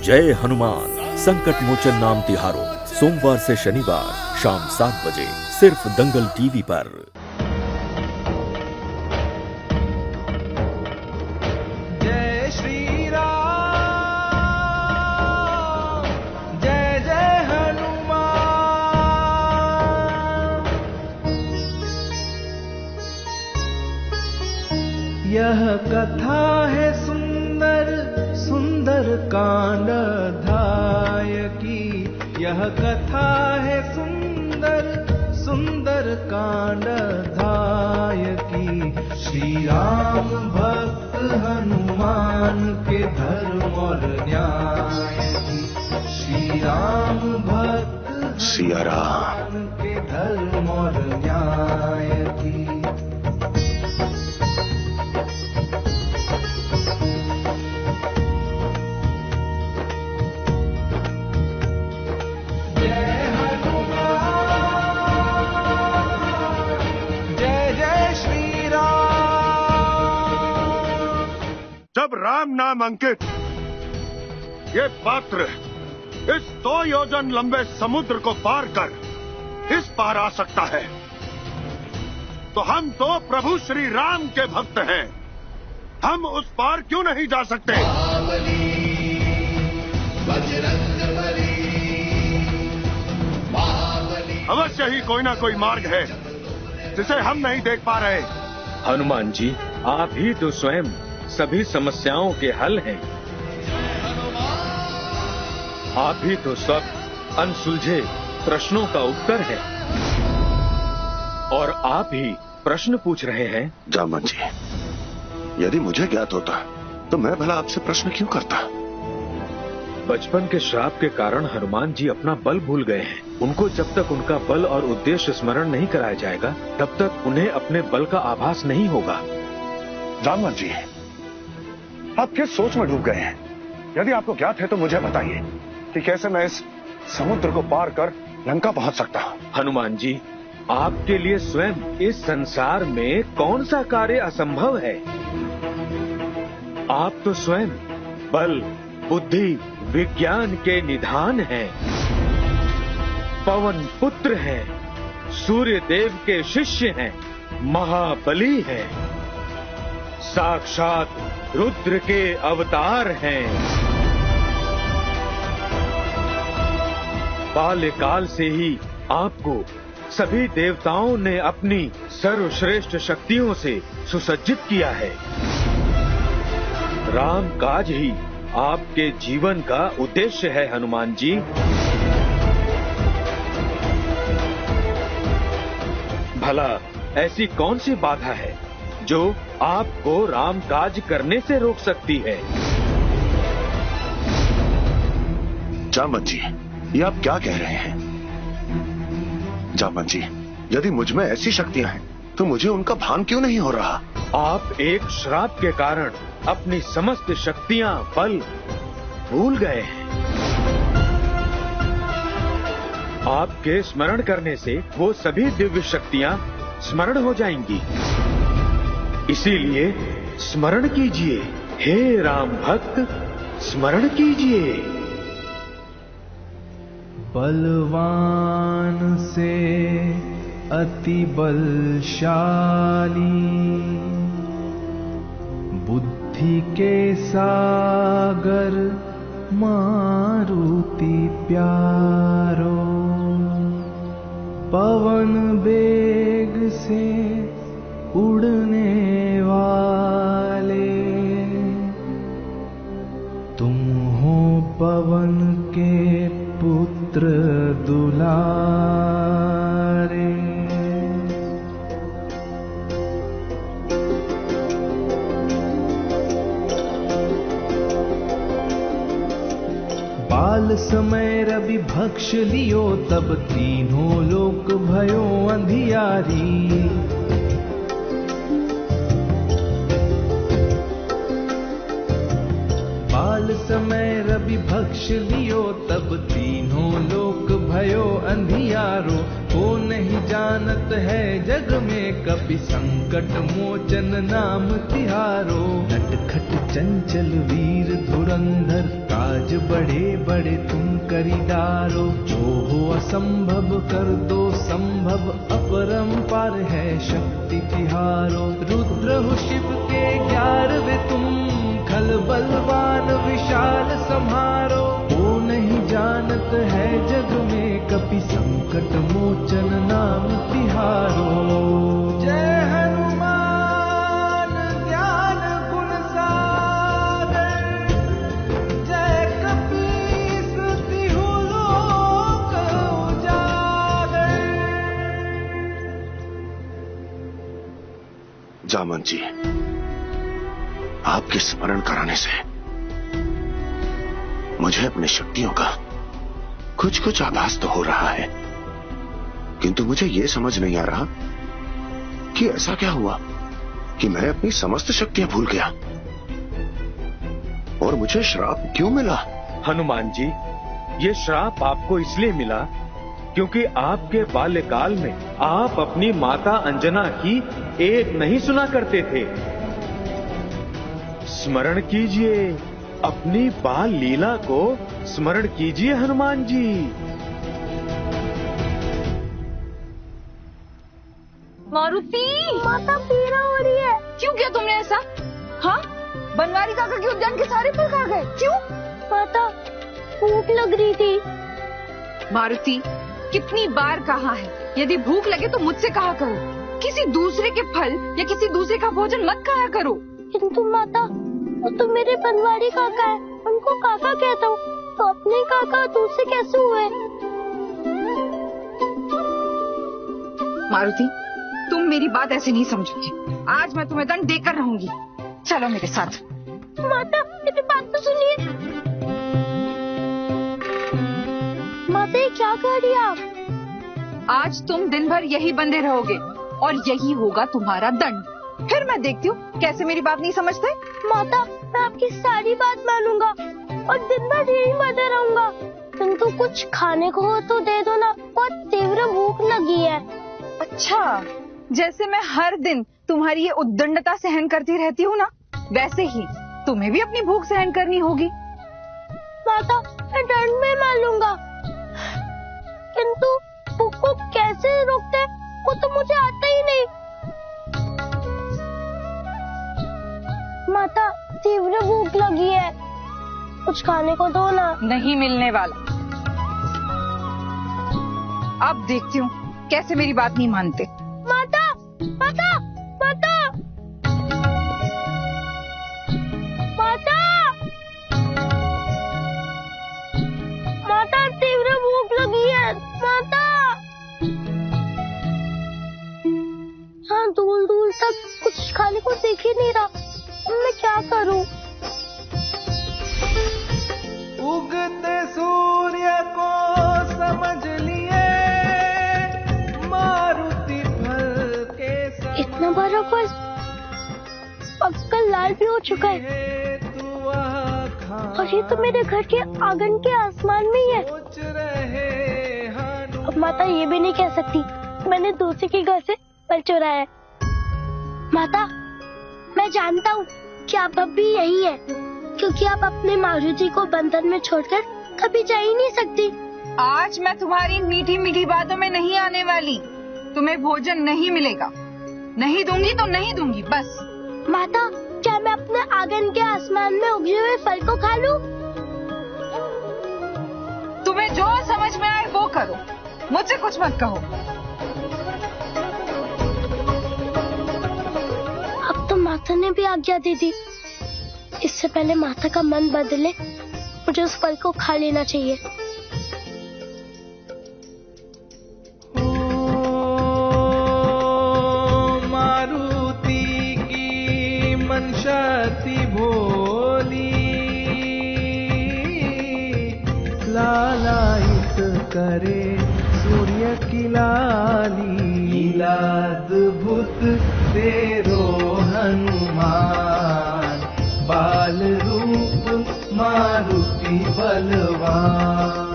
जय हनुमान संकट मोचन नाम तिहारों, सोमवार से शनिवार शाम 7 बजे सिर्फ दंगल टीवी पर। जय श्री राम, जय जय हनुमान। यह कथा है सुंदर सुंदर कांड अध्याय की। यह कथा है सुंदर सुंदर कांड अध्याय की। श्री राम भक्त हनुमान के धर्म और न्याय की। श्री राम भक्त सिया राम हनुमान के धर्म और न्याय की। जब राम नाम अंकित ये पात्र इस 2 योजन लंबे समुद्र को पार कर इस पार आ सकता है, तो हम तो प्रभु श्री राम के भक्त हैं। हम उस पार क्यों नहीं जा सकते? अवश्य ही कोई ना कोई मार्ग है जिसे हम नहीं देख पा रहे। हनुमान जी, आप ही तो स्वयं सभी समस्याओं के हल हैं। आप ही तो सब अनसुलझे प्रश्नों का उत्तर है, और आप ही प्रश्न पूछ रहे हैं। जामन जी, यदि मुझे ज्ञात होता तो मैं भला आपसे प्रश्न क्यों करता? बचपन के श्राप के कारण हनुमान जी अपना बल भूल गए हैं। उनको जब तक उनका बल और उद्देश्य स्मरण नहीं कराया जाएगा, तब तक उन्हें अपने बल का आभास नहीं होगा। जामन जी, आप किस सोच में डूब गए हैं? यदि आपको ज्ञात है तो मुझे बताइए कि कैसे मैं इस समुद्र को पार कर लंका पहुंच सकता हूं। हनुमान जी, आपके लिए स्वयं इस संसार में कौन सा कार्य असंभव है? आप तो स्वयं बल, बुद्धि, विज्ञान के निधान हैं, पवन पुत्र हैं, सूर्य देव के शिष्य हैं, महाबली हैं, साक्षात रुद्र के अवतार हैं। बाल्यकाल से ही आपको सभी देवताओं ने अपनी सर्वश्रेष्ठ शक्तियों से सुसज्जित किया है। राम काज ही आपके जीवन का उद्देश्य है हनुमान जी। भला ऐसी कौन सी बाधा है जो आपको राम काज करने से रोक सकती है? जामन जी, ये आप क्या कह रहे हैं? जामन जी, यदि मुझ में ऐसी शक्तियां हैं तो मुझे उनका भान क्यों नहीं हो रहा? आप एक श्राप के कारण अपनी समस्त शक्तियां, बल भूल गए हैं। आपके स्मरण करने से वो सभी दिव्य शक्तियां स्मरण हो जाएंगी। इसीलिए स्मरण कीजिए, हे राम भक्त, स्मरण कीजिए। बलवान से अति बलशाली, बुद्धि के सागर मारुति प्यारो, पवन वेग से उड़ने वाले, तुम हो पवन के पुत्र दुलारे। बाल समय रवि भक्ष लियो, तब तीनों लोक भयो अंधियारी। बाल समय रवि भक्ष लियो, तब तीनों लोक भयो अंधियारो। को नहीं जानत है जग में, कपि संकट मोचन नाम तिहारो। नटखट चंचल वीर धुरंधर, काज बड़े बड़े तुम करी डारो। जो हो असंभव कर दो संभव, अपरंपार है शक्ति तिहारो। रुद्र हो शिव के 11वें तुम, खल बलवान विशाल सम्हारो। वो नहीं जानत है जग में, कपि संकट मोचन नाम तिहारो। जय हनुमान ज्ञान गुण सागर, जय कपीस तिहु लोक उजागर। जामन जी, आपके स्मरण कराने से मुझे अपनी शक्तियों का कुछ कुछ आभास तो हो रहा है, किंतु मुझे यह समझ नहीं आ रहा कि ऐसा क्या हुआ कि मैं अपनी समस्त शक्तियां भूल गया और मुझे श्राप क्यों मिला। हनुमान जी, ये श्राप आपको इसलिए मिला क्योंकि आपके बाल्यकाल में आप अपनी माता अंजना की एक नहीं सुना करते थे। स्मरण कीजिए, अपनी बाल लीला को स्मरण कीजिए हनुमान जी। मारुति, माता पीड़ा हो रही है। क्यों किया तुमने ऐसा? हाँ, बनवारी काका के उद्यान के सारे फल खा गए। क्यों? माता, भूख लग रही थी। मारुति, कितनी बार कहा है, यदि भूख लगे तो मुझसे कहा करो, किसी दूसरे के फल या किसी दूसरे का भोजन मत खाया करो। किंतु माता, वो तो मेरे बनवारी काका है, उनको काका कहता हूँ, तो अपने काका दूसरे कैसे हुए? मारुति, तुम मेरी बात ऐसे नहीं समझोगी। आज मैं तुम्हें दंड देकर रहूंगी। चलो मेरे साथ। माता, मेरी बात तो सुनिए। माता, ये क्या कह रही हैं आप? आज तुम दिन भर यही बंधे रहोगे और यही होगा तुम्हारा दंड। फिर मैं देखती हूँ कैसे मेरी बात नहीं समझते। माता, मैं आपकी सारी बात मानूंगा और दिन भर यही बंधे रहूंगा, किंतु कुछ खाने को हो तो दे दो ना, बहुत तीव्र भूख लगी है। अच्छा, जैसे मैं हर दिन तुम्हारी ये उद्दंडता सहन करती रहती हूँ ना, वैसे ही तुम्हें भी अपनी भूख सहन करनी होगी। माता, मैं दंड में मान लूंगा, किंतु भूख को कैसे रोकते वो तो मुझे आता ही नहीं। माता, तीव्र भूख लगी है, कुछ खाने को दो ना। नहीं मिलने वाला। अब देखती हूँ कैसे मेरी बात नहीं मानते। माता, माता, माता, माता, माता, तीव्र भूख लगी है। माता, हाँ, दूर दूर तक कुछ खाने को दिख ही नहीं रहा, मैं क्या करूं? उगते सूर्य को समझ लिए, मारुति फल के समान। इतना बड़ा फल पककर लाल भी हो चुका है और ये तो मेरे घर के आंगन के आसमान में ही है। अब माता ये भी नहीं कह सकती मैंने दूसरे के घर से फल चुराया है। माता, मैं जानता हूँ कि आप अब भी यही है, क्योंकि आप अपने मारुति को बंधन में छोड़कर कभी जा ही नहीं सकती। आज मैं तुम्हारी मीठी मीठी बातों में नहीं आने वाली। तुम्हें भोजन नहीं मिलेगा, नहीं दूंगी तो नहीं दूंगी, बस। माता, क्या मैं अपने आंगन के आसमान में उगे हुए फल को खा लूं? तुम्हें जो समझ में आए वो करो, मुझसे कुछ मत कहो। अब तो माता ने भी आज्ञा दे दी, इससे पहले माता का मन बदले मुझे उस फल को खा लेना चाहिए। मारुति की मनशक्ति भोली, लालायित करे सूर्य की लाली। लीलाद्भुत तेरो हनुमान, बाल रूप मारुति बलवान।